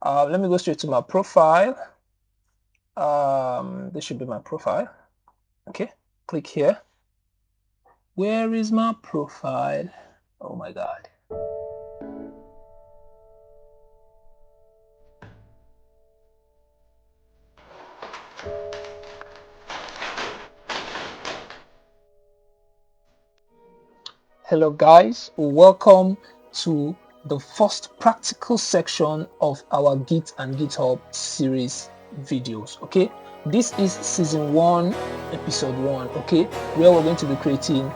Let me go straight to my profile. This should be my profile. Okay, click here. Where is my profile? Oh my God. Hello guys, welcome to the first practical section of our Git and GitHub series videos. Okay, this is season 1 episode 1. Okay, where we're going to be creating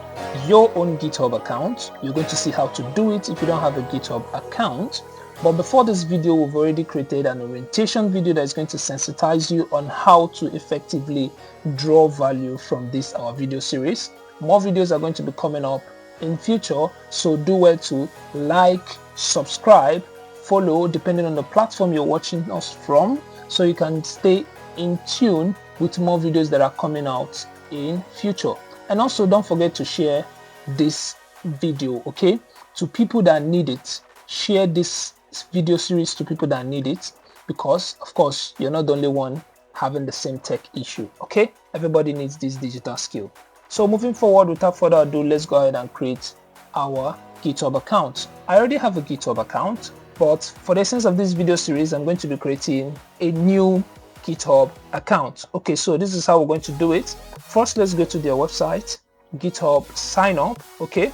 your own GitHub account. You're going to see how to do it if you don't have a GitHub account. But before this video, we've already created an orientation video that is going to sensitize you on how to effectively draw value from this our video series. More videos are going to be coming up in future, so do well to like, subscribe, follow depending on the platform you're watching us from, so you can stay in tune with more videos that are coming out in future. And also don't forget to share this video, okay, to people that need it. Share this video series to people that need it, because of course you're not the only one having the same tech issue. Okay, everybody needs this digital skill. So moving forward, without further ado, let's go ahead and create our GitHub account. I already have a GitHub account, but for the essence of this video series, I'm going to be creating a new GitHub account. Okay, so this is how we're going to do it. First, let's go to their website, GitHub sign up. Okay,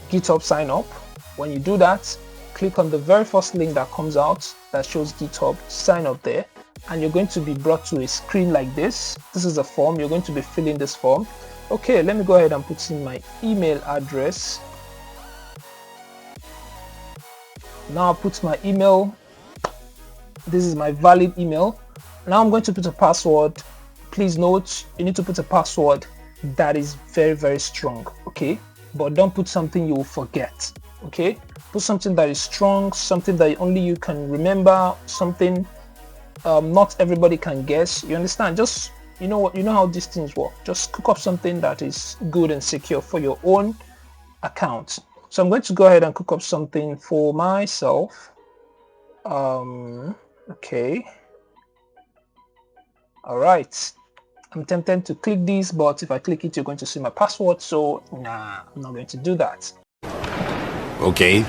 GitHub sign up. When you do that, click on the very first link that comes out that shows GitHub sign up there, and you're going to be brought to a screen like this. This is a form. You're going to be filling this form. Okay, let me go ahead and put in my email address. Now I'll put my email. This is my valid email. Now I'm going to put a password. Please note, you need to put a password that is very, very strong. Okay, but don't put something you will forget. Okay, put something that is strong, something that only you can remember, something not everybody can guess. You understand? Just you know how these things work. Just cook up something that is good and secure for your own account. So I'm going to go ahead and cook up something for myself. Okay, all right, I'm tempted to click this, but if I click it, you're going to see my password, so nah, I'm not going to do that. Okay,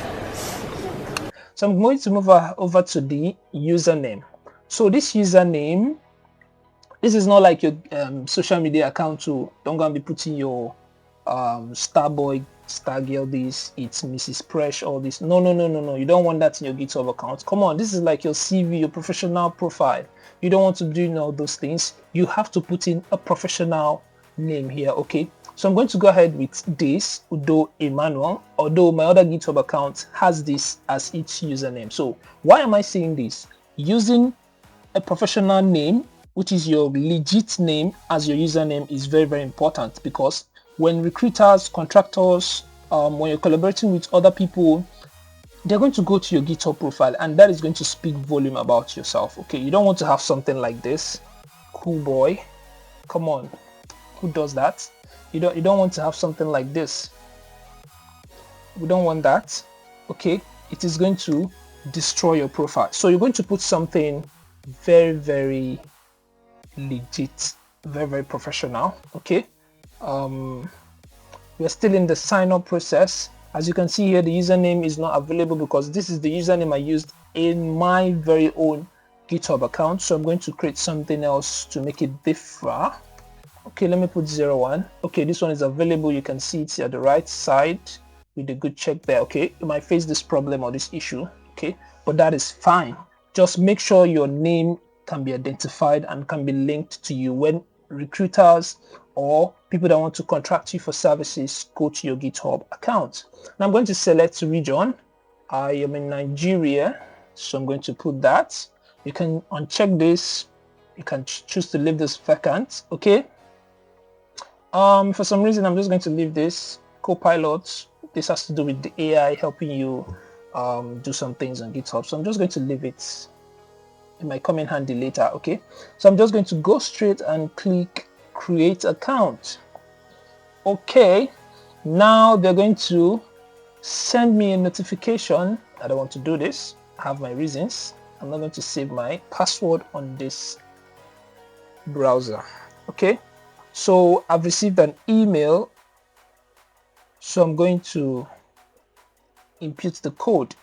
so I'm going to move over to the username. So this username, this is not like your social media account, so don't go and be putting your Starboy, Stargirl, this, it's Mrs. Presh, all this. No, you don't want that in your GitHub account. Come on, this is like your CV, your professional profile. You don't want to do all those things. You have to put in a professional name here. Okay, so I'm going to go ahead with this, Udo Emmanuel, although my other GitHub account has this as its username. So why am I saying this? Using a professional name, which is your legit name, as your username is very, very important, because when recruiters, contractors, when you're collaborating with other people, they're going to go to your GitHub profile, and that is going to speak volume about yourself. Okay, you don't want to have something like this, cool boy. Come on, who does that? You don't want to have something like this. We don't want that. Okay, it is going to destroy your profile. So you're going to put something very, very legit, very, very professional. Okay, we're still in the sign up process. As you can see here, the username is not available because this is the username I used in my very own GitHub account. So I'm going to create something else to make it differ. Okay, let me put 01. Okay, this one is available. You can see it's at the right side with a good check there. Okay, you might face this problem or this issue. Okay, but that is fine. Just make sure your name can be identified and can be linked to you when recruiters or people that want to contract you for services go to your GitHub account. Now I'm going to select region. I am in Nigeria, so I'm going to put that. You can uncheck this. You can choose to leave this vacant. Okay. For some reason, I'm just going to leave this Copilot. This has to do with the AI helping you do some things on GitHub. So I'm just going to leave it. It might come in handy later. Okay. So I'm just going to go straight and click create account. Okay. Now they're going to send me a notification. I don't want to do this. have my reasons. I'm not going to save my password on this browser. Okay, so I've received an email, so I'm going to input the code.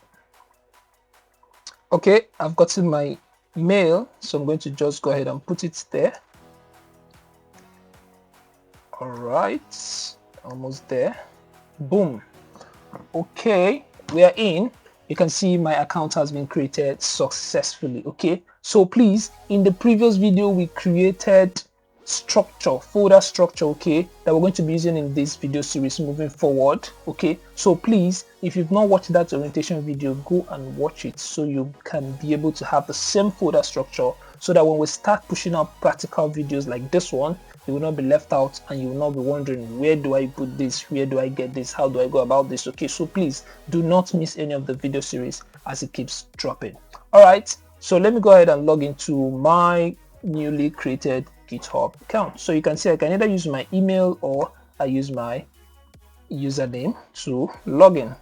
Okay, I've gotten my mail, so I'm going to just go ahead and put it there. All right, almost there. Boom. Okay, we are in. You can see my account has been created successfully. Okay, so please, in the previous video we created structure, folder structure, okay, that we're going to be using in this video series moving forward. Okay, so please, if you've not watched that orientation video, go and watch it so you can be able to have the same folder structure, so that when we start pushing out practical videos like this one, you will not be left out and you will not be wondering, where do I put this, where do I get this, how do I go about this. Okay, so please do not miss any of the video series as it keeps dropping. All right, so let me go ahead and log into my newly created GitHub account. So you can see I can either use my email or I use my username to log in.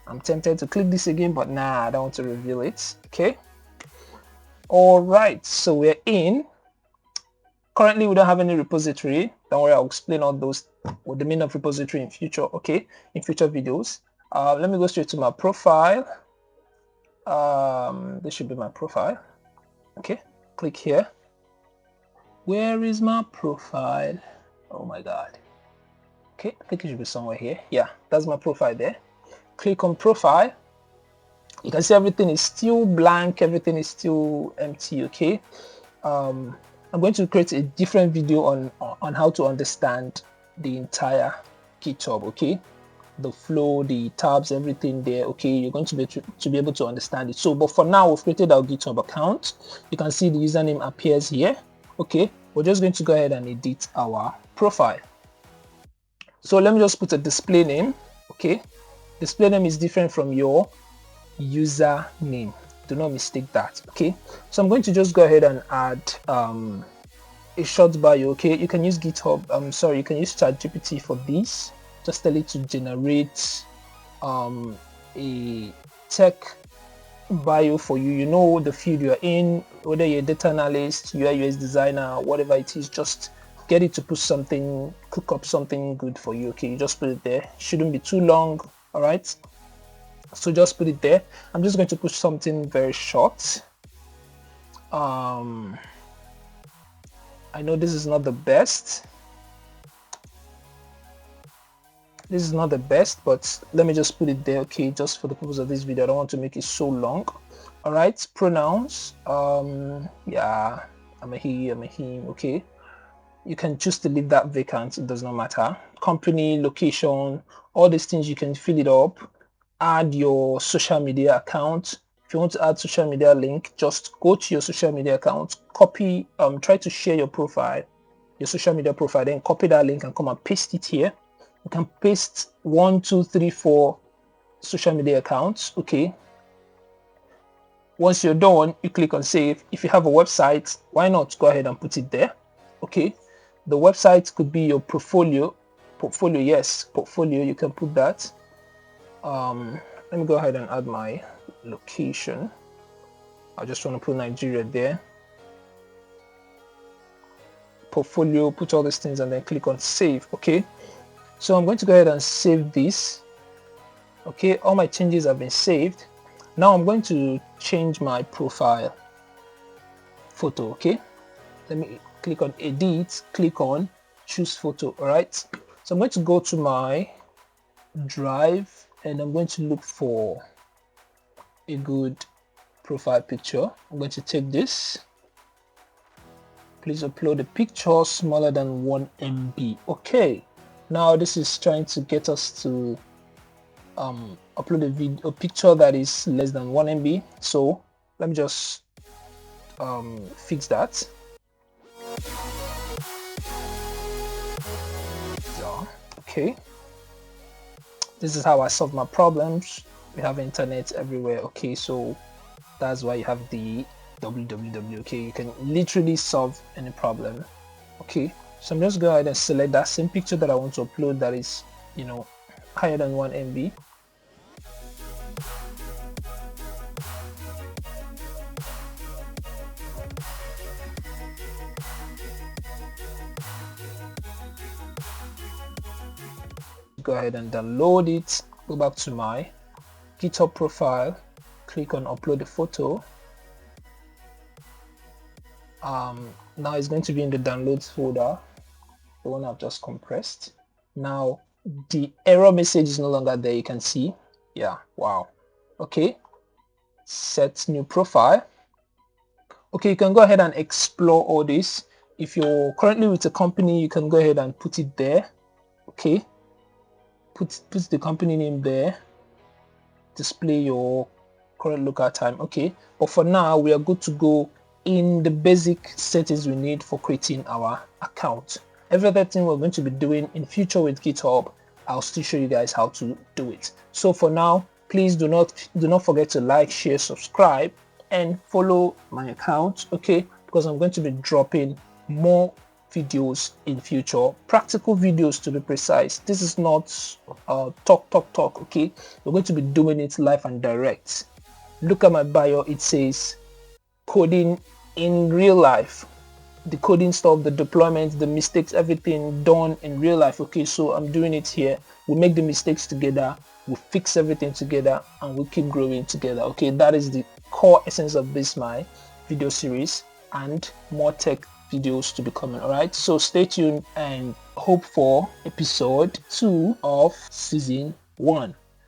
I'm tempted to click this again, but nah, I don't want to reveal it. Okay, all right, so we're in. Currently we don't have any repository. Don't worry, I'll explain all those, what the meaning of repository in future, okay, in future videos. Let me go straight to my profile. This should be my profile. Okay, click here. Where is my profile? Oh my god. Okay, I think it should be somewhere here. Yeah, that's my profile there. Click on profile. You can see everything is still blank, everything is still empty. Okay, I'm going to create a different video on how to understand the entire GitHub. Okay, the flow, the tabs, everything there. Okay, you're going to be able to understand it. So, but for now, we've created our GitHub account. You can see the username appears here. Okay, we're just going to go ahead and edit our profile. So let me just put a display name. Okay, display name is different from your username. Do not mistake that. Okay, so I'm going to just go ahead and add a short bio. Okay, you can use GitHub. You can use ChatGPT for this. Just tell it to generate a tech bio for you. You know the field you're in, whether you're a data analyst, UI UX designer, whatever it is, just get it to put something, cook up something good for you. Okay, you just put it there. Shouldn't be too long. All right, so just put it there. I'm just going to put something very short. I know this is not the best. This is not the best, but let me just put it there. Okay, just for the purpose of this video, I don't want to make it so long. All right, pronouns. Yeah, I'm a he, I'm a him. Okay, you can choose to leave that vacant. It does not matter. Company, location, all these things you can fill it up. Add your social media account. If you want to add social media link, just go to your social media account, copy, try to share your profile, your social media profile, then copy that link and come and paste it here. You can paste 1, 2, 3, 4 social media accounts. Okay, once you're done, you click on save. If you have a website, why not go ahead and put it there. Okay, the website could be your portfolio. Yes, portfolio, you can put that. Let me go ahead and add my location. I just want to put Nigeria there. Portfolio, put all these things and then click on save. Okay, so I'm going to go ahead and save this. Okay, all my changes have been saved. Now I'm going to change my profile photo. Okay, let me click on edit, click on choose photo. All right, so I'm going to go to my drive and I'm going to look for a good profile picture. I'm going to take this. Please upload a picture smaller than 1 MB. Okay, now this is trying to get us to upload a picture that is less than 1 MB. So let me just fix that. So, okay, this is how I solve my problems. We have internet everywhere. Okay, so that's why you have the www. Okay, you can literally solve any problem. Okay, so I'm just go ahead and select that same picture that I want to upload that is higher than 1 MB. Go ahead and download it. Go back to my GitHub profile, click on upload the photo. Now it's going to be in the downloads folder, the one I've just compressed. Now the error message is no longer there, you can see. Yeah, wow. Okay, set new profile. Okay, you can go ahead and explore all this. If you're currently with a company, you can go ahead and put it there. Okay, put the company name there, display your current local time. Okay, but for now we are good to go in the basic settings we need for creating our account. Every other thing we're going to be doing in future with GitHub, I'll still show you guys how to do it. So for now, please do not forget to like, share, subscribe, and follow my account, okay, because I'm going to be dropping more videos in future, practical videos to be precise. This is not talk, okay. We're going to be doing it live and direct. Look at my bio, it says coding in real life, the coding stuff, the deployment, the mistakes, everything done in real life. Okay, so I'm doing it here. We make the mistakes together, we fix everything together, and we keep growing together. Okay, that is the core essence of this my video series, and more tech videos to be coming. All right, so stay tuned and hope for episode 2 of season 1.